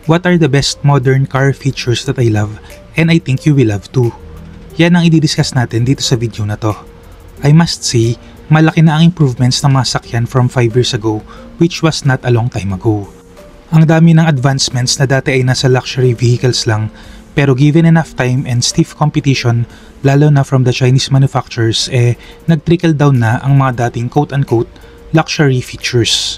What are the best modern car features that I love and I think you will love too? Yan ang i-discuss natin dito sa video na to. I must say, malaki na ang improvements ng mga sakyan from 5 years ago, which was not a long time ago. Ang dami ng advancements na dati ay nasa luxury vehicles lang, pero given enough time and stiff competition, lalo na from the Chinese manufacturers, nag-trickle down na ang mga dating quote-unquote luxury features.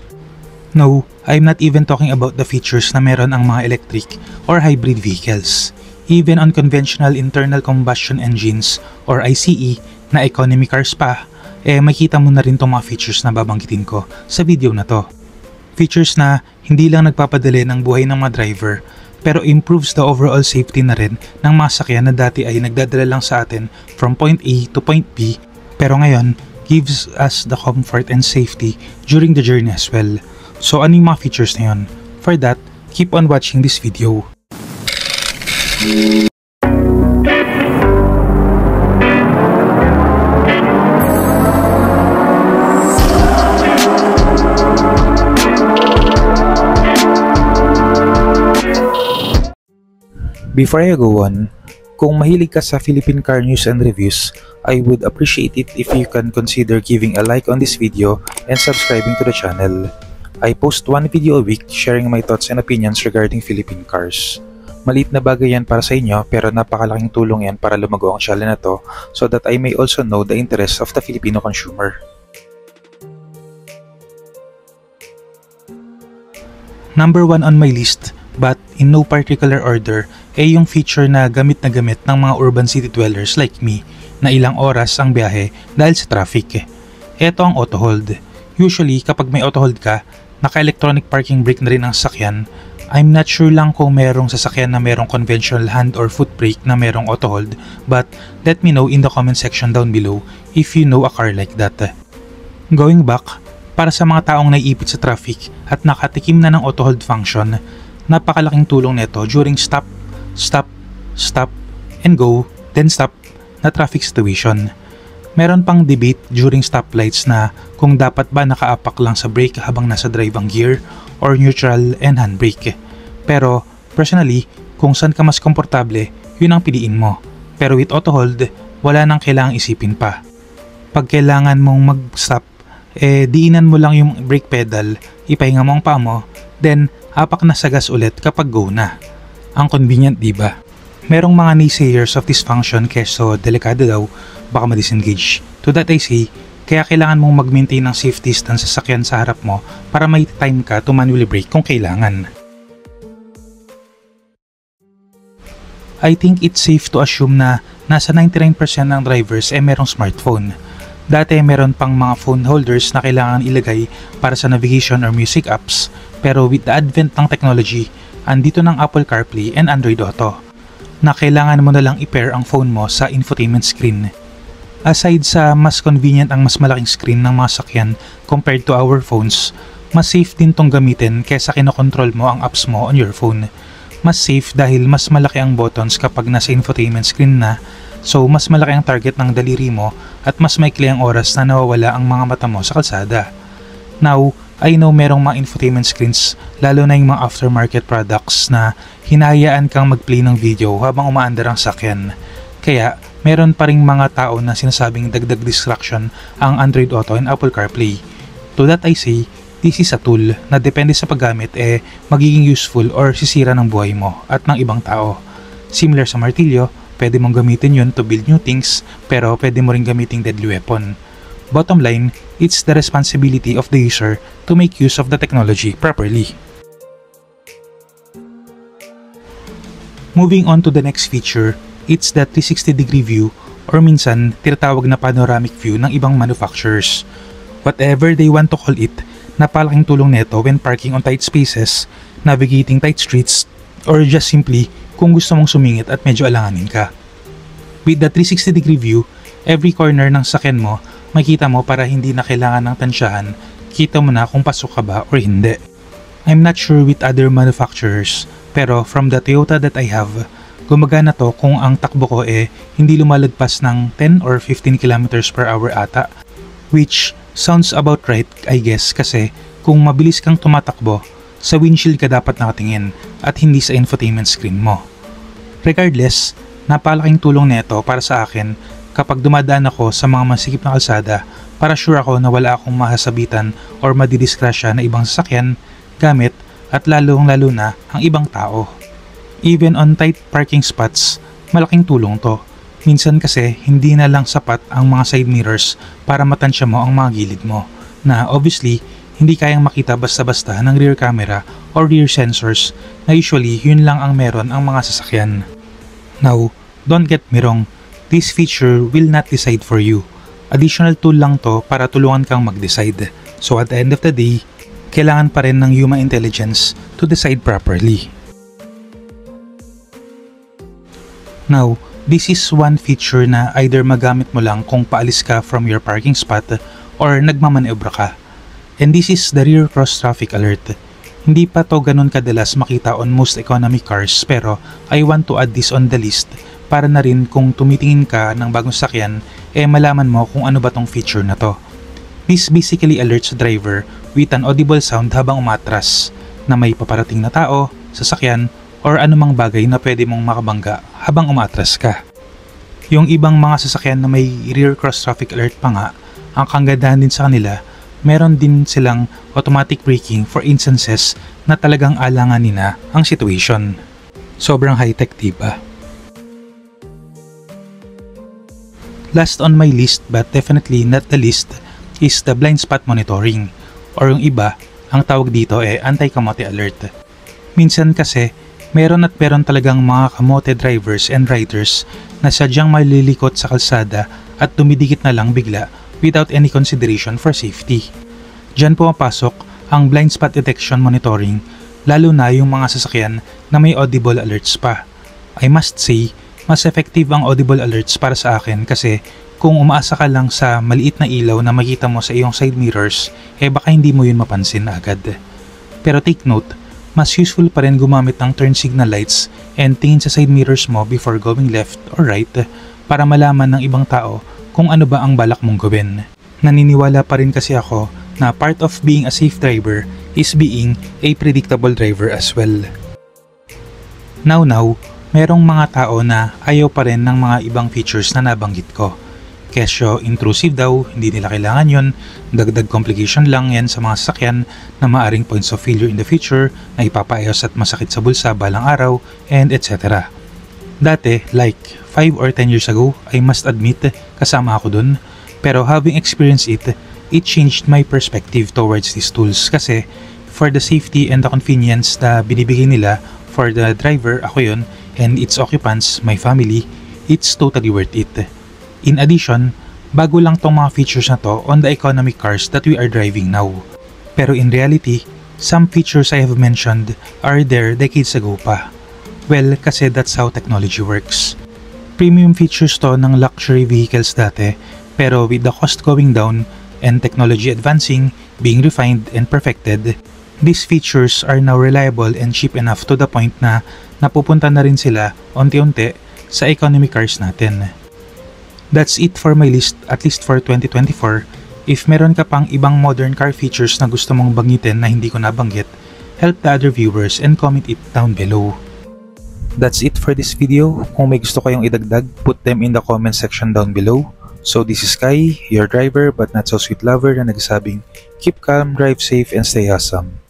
No, I'm not even talking about the features na meron ang mga electric or hybrid vehicles. Even on conventional internal combustion engines or ICE na economy cars pa, makita mo na rin itong mga features na babanggitin ko sa video na to. Features na hindi lang nagpapadali ng buhay ng mga driver, pero improves the overall safety na rin ng mga sakyan na dati ay nagdadala lang sa atin from point A to point B, pero ngayon gives us the comfort and safety during the journey as well. So ano yung mga features na yun? For that, keep on watching this video. Before I go on, kung mahilig ka sa Philippine car news and reviews, I would appreciate it if you can consider giving a like on this video and subscribing to the channel. I post one video a week sharing my thoughts and opinions regarding Philippine cars. Maliit na bagay yan para sa inyo pero napakalaking tulong yan para lumago ang channel na to so that I may also know the interests of the Filipino consumer. Number 1 on my list, but in no particular order, yung feature na gamit ng mga urban city dwellers like me na ilang oras ang biyahe dahil sa traffic. Ito ang auto hold. Usually kapag may auto hold ka, naka-electronic parking brake na rin ang sasakyan. I'm not sure lang kung merong sasakyan na merong conventional hand or foot brake na merong auto hold, but let me know in the comment section down below if you know a car like that. Going back, para sa mga taong naiipit sa traffic at nakatikim na ng auto hold function, napakalaking tulong nito during stop, and go, then stop na traffic situation. Meron pang debate during stoplights na kung dapat ba nakaapak lang sa brake habang nasa drive ang gear or neutral and handbrake. Pero personally, kung saan ka mas komportable, yun ang piliin mo. Pero with auto hold, wala nang kailangang isipin pa. Pag kailangan mong mag-stop, diinan mo lang yung brake pedal, ipahinga mo ang paa mo, then hapak na sa gas ulit kapag go na. Ang convenient, diba? Merong mga naysayers of this function keso delikado daw, baka ma-disengage. To that I say, kaya kailangan mong mag-maintain ng safe distance sa sasakyan sa harap mo para may time ka to manually brake kung kailangan. I think it's safe to assume na nasa 99% ng drivers merong smartphone. Dati meron pang mga phone holders na kailangan ilagay para sa navigation or music apps, pero with the advent ng technology, andito ng Apple CarPlay and Android Auto, na kailangan mo na lang i-pair ang phone mo sa infotainment screen. Aside sa mas convenient ang mas malaking screen ng mga sakyan compared to our phones, mas safe din tong gamitin kaysa kinokontrol mo ang apps mo on your phone. Mas safe dahil mas malaki ang buttons kapag nasa infotainment screen na, so mas malaki ang target ng daliri mo at mas maikli ang oras na nawawala ang mga mata mo sa kalsada. Now, I know merong mga infotainment screens, lalo na yung mga aftermarket products na hinahayaan kang mag-play ng video habang umaandar ang sakyan. Kaya, meron pa ring mga tao na sinasabing dagdag distraction ang Android Auto and Apple CarPlay. To that I say, this is a tool na depende sa paggamit magiging useful or sisira ng buhay mo at ng ibang tao. Similar sa martilyo, pwede mong gamitin yun to build new things, pero pwede mo ring gamiting deadly weapon. Bottom line, it's the responsibility of the user to make use of the technology properly. Moving on to the next feature, it's the 360-degree view or minsan tinatawag na panoramic view ng ibang manufacturers. Whatever they want to call it, napalaking tulong nito when parking on tight spaces, navigating tight streets, or just simply kung gusto mong sumingit at medyo alanganin ka. With the 360-degree view, every corner ng sakyan mo, makita mo para hindi na kailangan ng tansyahan, kita mo na kung pasok ka ba or hindi. I'm not sure with other manufacturers, pero from the Toyota that I have, gumagana to kung ang takbo ko hindi lumalagpas ng 10 or 15 kilometers per hour ata. Which sounds about right I guess kasi kung mabilis kang tumatakbo, Sa windshield ka dapat nakatingin at hindi sa infotainment screen mo. Regardless, napakalaking tulong nito para sa akin kapag dumadaan ako sa mga masikip na kalsada para sure ako na wala akong mahasabitan or madidiskrasya na ibang sasakyan, gamit at lalo na ang ibang tao. Even on tight parking spots, malaking tulong to. Minsan kasi hindi na lang sapat ang mga side mirrors para matansya mo ang mga gilid mo, na obviously hindi kayang makita basta-basta ng rear camera or rear sensors na usually yun lang ang meron ang mga sasakyan. Now, don't get me wrong, this feature will not decide for you. Additional tool lang to para tulungan kang mag-decide. So at the end of the day, kailangan pa rin ng human intelligence to decide properly. Now, this is one feature na either magamit mo lang kung paalis ka from your parking spot or nagmamaneobra ka. And this is the rear cross traffic alert. Hindi pa to ganun kadalas makita on most economy cars, pero I want to add this on the list para na rin kung tumitingin ka ng bagong sasakyan, malaman mo kung ano ba tong feature na to. This basically alerts the driver with an audible sound habang umatras na may paparating na tao, sasakyan, or anumang bagay na pwede mong makabangga habang umatras ka. Yung ibang mga sasakyan na may rear cross traffic alert pa nga, ang kagandahan din sa kanila, meron din silang automatic braking for instances na talagang alanganin na ang situation. Sobrang high-tech, diba? Last on my list but definitely not the least is the blind spot monitoring, or yung iba, ang tawag dito anti-kamote alert. Minsan kasi, meron talagang mga kamote drivers and riders na sadyang malilikot sa kalsada at dumidikit na lang bigla without any consideration for safety. Diyan pumapasok ang blind spot detection monitoring, lalo na yung mga sasakyan na may audible alerts pa. I must say, mas effective ang audible alerts para sa akin kasi kung umaasa ka lang sa maliit na ilaw na makita mo sa iyong side mirrors, baka hindi mo yun mapansin agad. Pero take note, mas useful pa rin gumamit ng turn signal lights and tingin sa side mirrors mo before going left or right para malaman ng ibang tao kung ano ba ang balak mong gawin. Naniniwala pa rin kasi ako na part of being a safe driver is being a predictable driver as well. Now, merong mga tao na ayaw pa rin ng mga ibang features na nabanggit ko. Kesyo intrusive daw, hindi nila kailangan yun, dagdag complication lang yan sa mga sasakyan na maaring points of failure in the future na ipapaayos at masakit sa bulsa balang araw, and etc. Dati, like 5 or 10 years ago, I must admit, kasama ako dun. Pero having experienced it changed my perspective towards these tools kasi for the safety and the convenience na binibigay nila for the driver, ako yun, and its occupants, my family, it's totally worth it. In addition, bago lang tong mga features na to on the economy cars that we are driving now. Pero in reality, some features I have mentioned are there decades ago pa. Well, kasi that's how technology works. Premium features to ng luxury vehicles dati, pero with the cost going down and technology advancing, being refined and perfected, these features are now reliable and cheap enough to the point na napupunta na rin sila unti-unti sa economy cars natin. That's it for my list, at least for 2024. If meron ka pang ibang modern car features na gusto mong banggitin na hindi ko nabanggit, help the other viewers and comment it down below. That's it for this video. Kung may gusto kayong idagdag, put them in the comment section down below. So this is Kai, your driver but not so sweet lover na nagsabing, keep calm, drive safe, and stay awesome.